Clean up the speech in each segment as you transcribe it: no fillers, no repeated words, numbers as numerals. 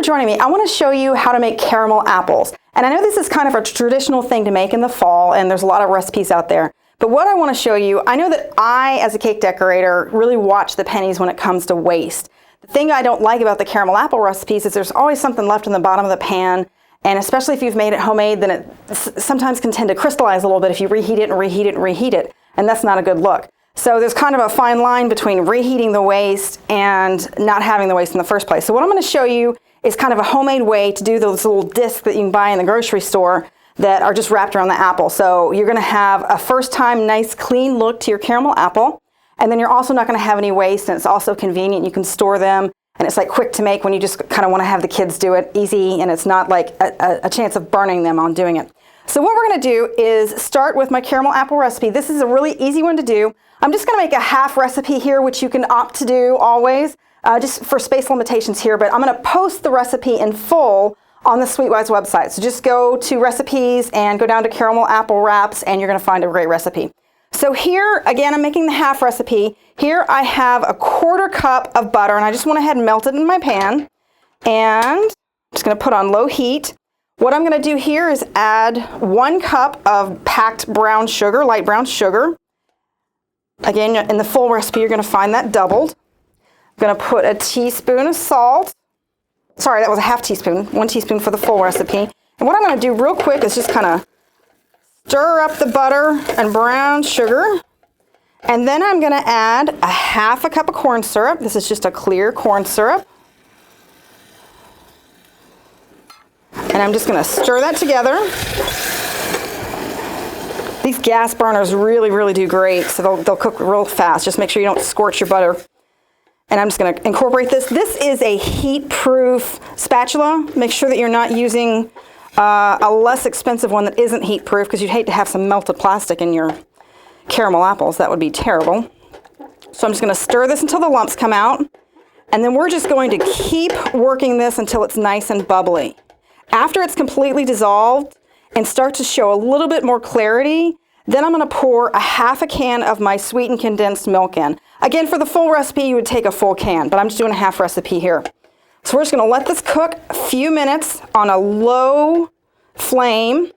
joining me. I want to show you how to make caramel apples. And I know this is kind of a traditional thing to make in the fall, and there's a lot of recipes out there. But what I want to show you, I know that I, as a cake decorator, really watch the pennies when it comes to waste. The thing I don't like about the caramel apple recipes is there's always something left in the bottom of the pan, and especially if you've made it homemade, then it sometimes can tend to crystallize a little bit if you reheat it and reheat it and reheat it, and that's not a good look. So there's kind of a fine line between reheating the waste and not having the waste in the first place. So what I'm going to show you is kind of a homemade way to do those little discs that you can buy in the grocery store that are just wrapped around the apple. So you're going to have a first time nice clean look to your caramel apple, and then you're also not going to have any waste, and it's also convenient. You can store them, and it's like quick to make when you just kind of want to have the kids do it easy, and it's not like a chance of burning them on doing it. So what we're going to do is start with my caramel apple recipe. This is a really easy one to do. I'm just going to make a half recipe here, which you can opt to do always, just for space limitations here, but I'm going to post the recipe in full on the SweetWise website. So just go to recipes and go down to caramel apple wraps, and you're going to find a great recipe. So here, again, I'm making the half recipe. Here I have a 1/4 cup of butter, and I just went ahead and melted it in my pan. And I'm just going to put on low heat. What I'm going to do here is add 1 cup of packed brown sugar, light brown sugar. Again, in the full recipe, you're going to find that doubled. I'm going to put a teaspoon of salt. Sorry, that was a half teaspoon, 1 teaspoon for the full recipe. And what I'm going to do real quick is just kind of stir up the butter and brown sugar. And then I'm going to add a 1/2 cup of corn syrup. This is just a clear corn syrup. And I'm just going to stir that together. These gas burners really do great, so they'll cook real fast. Just make sure you don't scorch your butter. And I'm just going to incorporate this. This is a heat-proof spatula. Make sure that you're not using a less expensive one that isn't heat-proof, because you'd hate to have some melted plastic in your caramel apples. That would be terrible. So I'm just going to stir this until the lumps come out. And then we're just going to keep working this until it's nice and bubbly. After it's completely dissolved and start to show a little bit more clarity, then I'm going to pour a 1/2 can of my sweetened condensed milk in. Again, for the full recipe, you would take a full can, but I'm just doing a half recipe here. So we're just going to let this cook a few minutes on a low flame,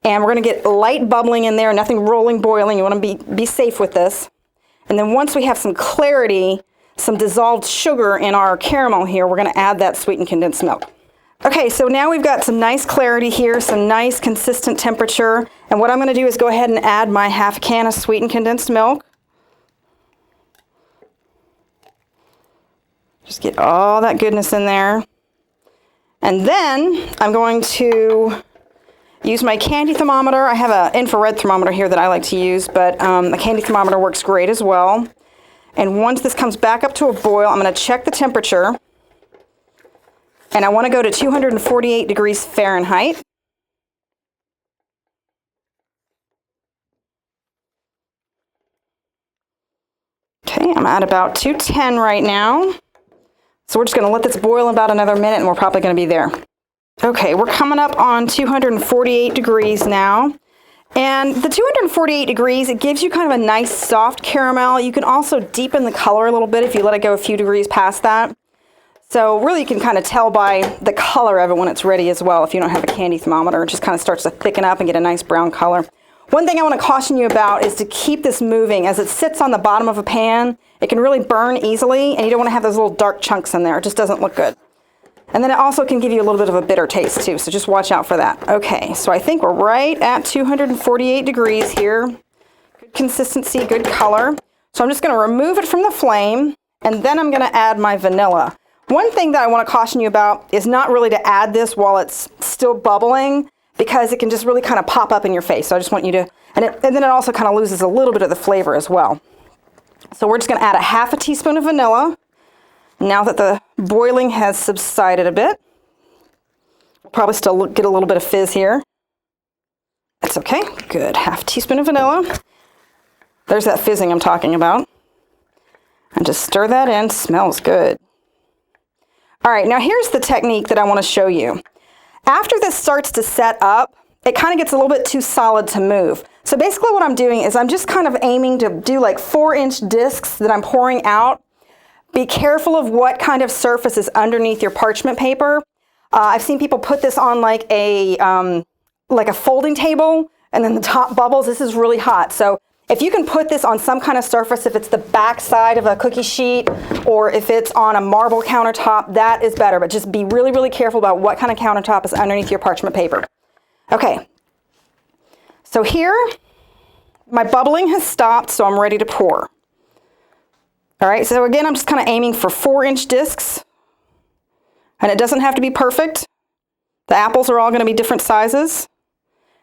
and we're going to get light bubbling in there, nothing rolling, boiling. You want to be safe with this. And then once we have some clarity, some dissolved sugar in our caramel here, we're going to add that sweetened condensed milk. Okay, so now we've got some nice clarity here, some nice consistent temperature. And what I'm going to do is go ahead and add my 1/2 can of sweetened condensed milk. Just get all that goodness in there. And then I'm going to use my candy thermometer. I have an infrared thermometer here that I like to use, but the candy thermometer works great as well. And once this comes back up to a boil, I'm going to check the temperature. And I want to go to 248 degrees Fahrenheit. Okay, I'm at about 210 right now. So we're just going to let this boil about another minute, and we're probably going to be there. Okay, we're coming up on 248 degrees now. And the 248 degrees, it gives you kind of a nice soft caramel. You can also deepen the color a little bit if you let it go a few degrees past that. So really you can kind of tell by the color of it when it's ready as well if you don't have a candy thermometer. It just kind of starts to thicken up and get a nice brown color. One thing I want to caution you about is to keep this moving. As it sits on the bottom of a pan, it can really burn easily, and you don't want to have those little dark chunks in there. It just doesn't look good. And then it also can give you a little bit of a bitter taste too, so just watch out for that. Okay, so I think we're right at 248 degrees here. Good consistency, good color. So I'm just going to remove it from the flame, and then I'm going to add my vanilla. One thing that I want to caution you about is not really to add this while it's still bubbling, because it can just really kind of pop up in your face. So I just want you to, and then it also kind of loses a little bit of the flavor as well. So we're just going to add a 1/2 teaspoon of vanilla. Now that the boiling has subsided a bit, we'll probably still get a little bit of fizz here. That's okay. Good. 1/2 teaspoon of vanilla. There's that fizzing I'm talking about. And just stir that in. Smells good. All right, now here's the technique that I want to show you. After this starts to set up, it kind of gets a little bit too solid to move. So basically what I'm doing is I'm just kind of aiming to do like 4-inch discs that I'm pouring out. Be careful of what kind of surface is underneath your parchment paper. I've seen people put this on like a folding table, and then the top bubbles. This is really hot. So if you can put this on some kind of surface, if it's the back side of a cookie sheet or if it's on a marble countertop, that is better. But just be really, really careful about what kind of countertop is underneath your parchment paper. Okay, so here my bubbling has stopped, so I'm ready to pour. All right, so again, I'm just kind of aiming for 4-inch discs, and it doesn't have to be perfect. The apples are all going to be different sizes,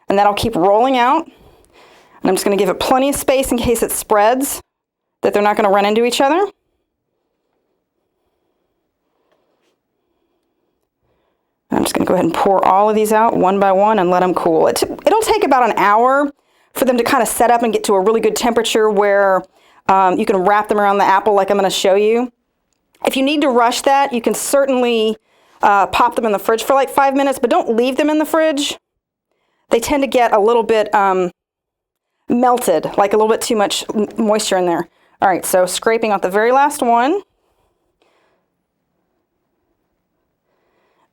and that'll keep rolling out. And I'm just going to give it plenty of space in case it spreads, that they're not going to run into each other. I'm just going to go ahead and pour all of these out one by one and let them cool. It'll take about an hour for them to kind of set up and get to a really good temperature where you can wrap them around the apple like I'm going to show you. If you need to rush that, you can certainly pop them in the fridge for like 5 minutes, but don't leave them in the fridge. They tend to get a little bit melted, like a little bit too much moisture in there. All right, so scraping out the very last one.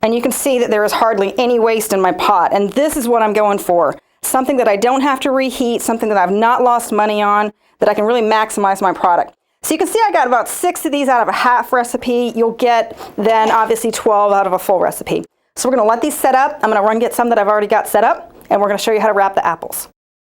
And you can see that there is hardly any waste in my pot. And this is what I'm going for. Something that I don't have to reheat, something that I've not lost money on, that I can really maximize my product. So you can see I got about 6 of these out of a half recipe. You'll get then obviously 12 out of a full recipe. So we're gonna let these set up. I'm gonna run get some that I've already got set up, and we're gonna show you how to wrap the apples.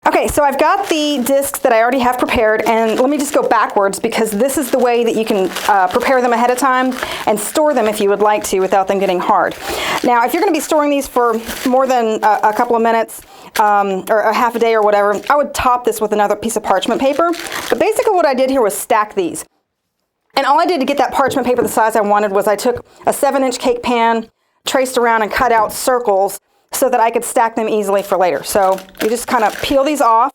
Okay, so I've got the discs that I already have prepared, and let me just go backwards because this is the way that you can prepare them ahead of time and store them if you would like to without them getting hard. Now, if you're going to be storing these for more than a couple of minutes or a half a day or whatever, I would top this with another piece of parchment paper. But basically what I did here was stack these. And all I did to get that parchment paper the size I wanted was I took a 7-inch cake pan, traced around and cut out circles so that I could stack them easily for later. So you just kind of peel these off.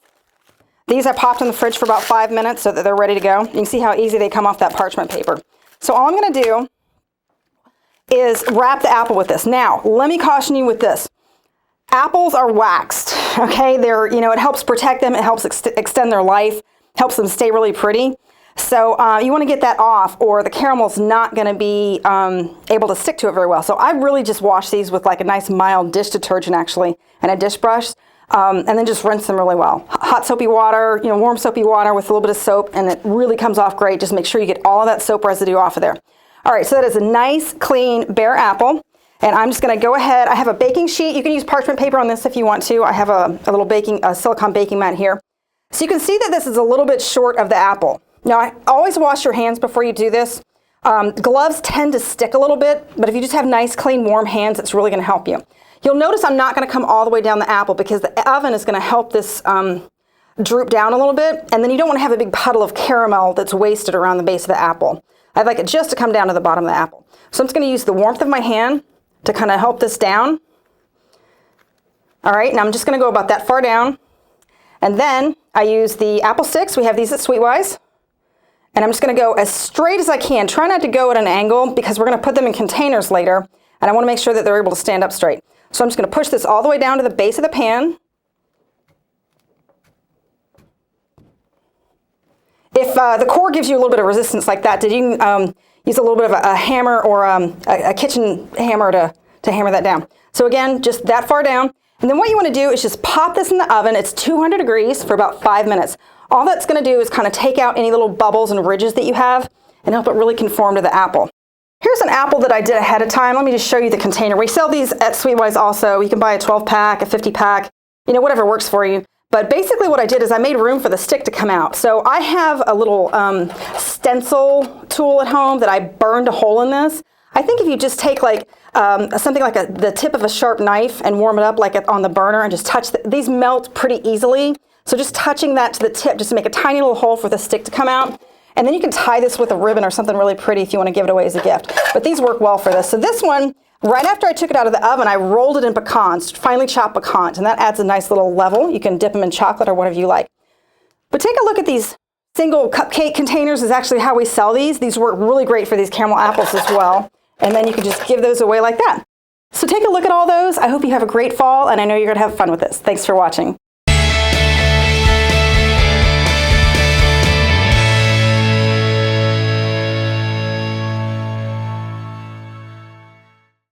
These I popped in the fridge for about 5 minutes so that they're ready to go. You can see how easy they come off that parchment paper. So all I'm going to do is wrap the apple with this. Now, let me caution you with this. Apples are waxed, okay? It helps protect them, it helps extend their life, helps them stay really pretty. So you want to get that off, or the caramel's not going to be able to stick to it very well. So I really just wash these with like a nice mild dish detergent actually, and a dish brush, and then just rinse them really well. Hot soapy water, warm soapy water with a little bit of soap, and it really comes off great. Just make sure you get all of that soap residue off of there. All right, so that is a nice, clean, bare apple. And I'm just going to go ahead. I have a baking sheet. You can use parchment paper on this if you want to. I have a little silicone baking mat here. So you can see that this is a little bit short of the apple. Now, I always wash your hands before you do this. Gloves tend to stick a little bit, but if you just have nice, clean, warm hands, it's really going to help you. You'll notice I'm not going to come all the way down the apple because the oven is going to help this droop down a little bit, and then you don't want to have a big puddle of caramel that's wasted around the base of the apple. I'd like it just to come down to the bottom of the apple. So I'm just going to use the warmth of my hand to kind of help this down. All right, now I'm just going to go about that far down, and then I use the apple sticks. We have these at SweetWise. And I'm just going to go as straight as I can. Try not to go at an angle because we're going to put them in containers later, and I want to make sure that they're able to stand up straight. So I'm just going to push this all the way down to the base of the pan. If the core gives you a little bit of resistance like that, did you use a little bit of a hammer or a kitchen hammer to hammer that down? So again, just that far down. And then what you want to do is just pop this in the oven. It's 200 degrees for about 5 minutes. All that's going to do is kind of take out any little bubbles and ridges that you have and help it really conform to the apple. Here's an apple that I did ahead of time. Let me just show you the container. We sell these at SweetWise also. You can buy a 12-pack, a 50-pack, whatever works for you. But basically what I did is I made room for the stick to come out. So I have a little stencil tool at home that I burned a hole in this. I think if you just take like something like the tip of a sharp knife and warm it up like on the burner and just touch, these melt pretty easily. So just touching that to the tip just to make a tiny little hole for the stick to come out. And then you can tie this with a ribbon or something really pretty if you want to give it away as a gift. But these work well for this. So this one, right after I took it out of the oven, I rolled it in pecans, finely chopped pecans, and that adds a nice little level. You can dip them in chocolate or whatever you like. But take a look at these single cupcake containers is actually how we sell these. These work really great for these caramel apples as well. And then you can just give those away like that. So take a look at all those. I hope you have a great fall, and I know you're going to have fun with this. Thanks for watching.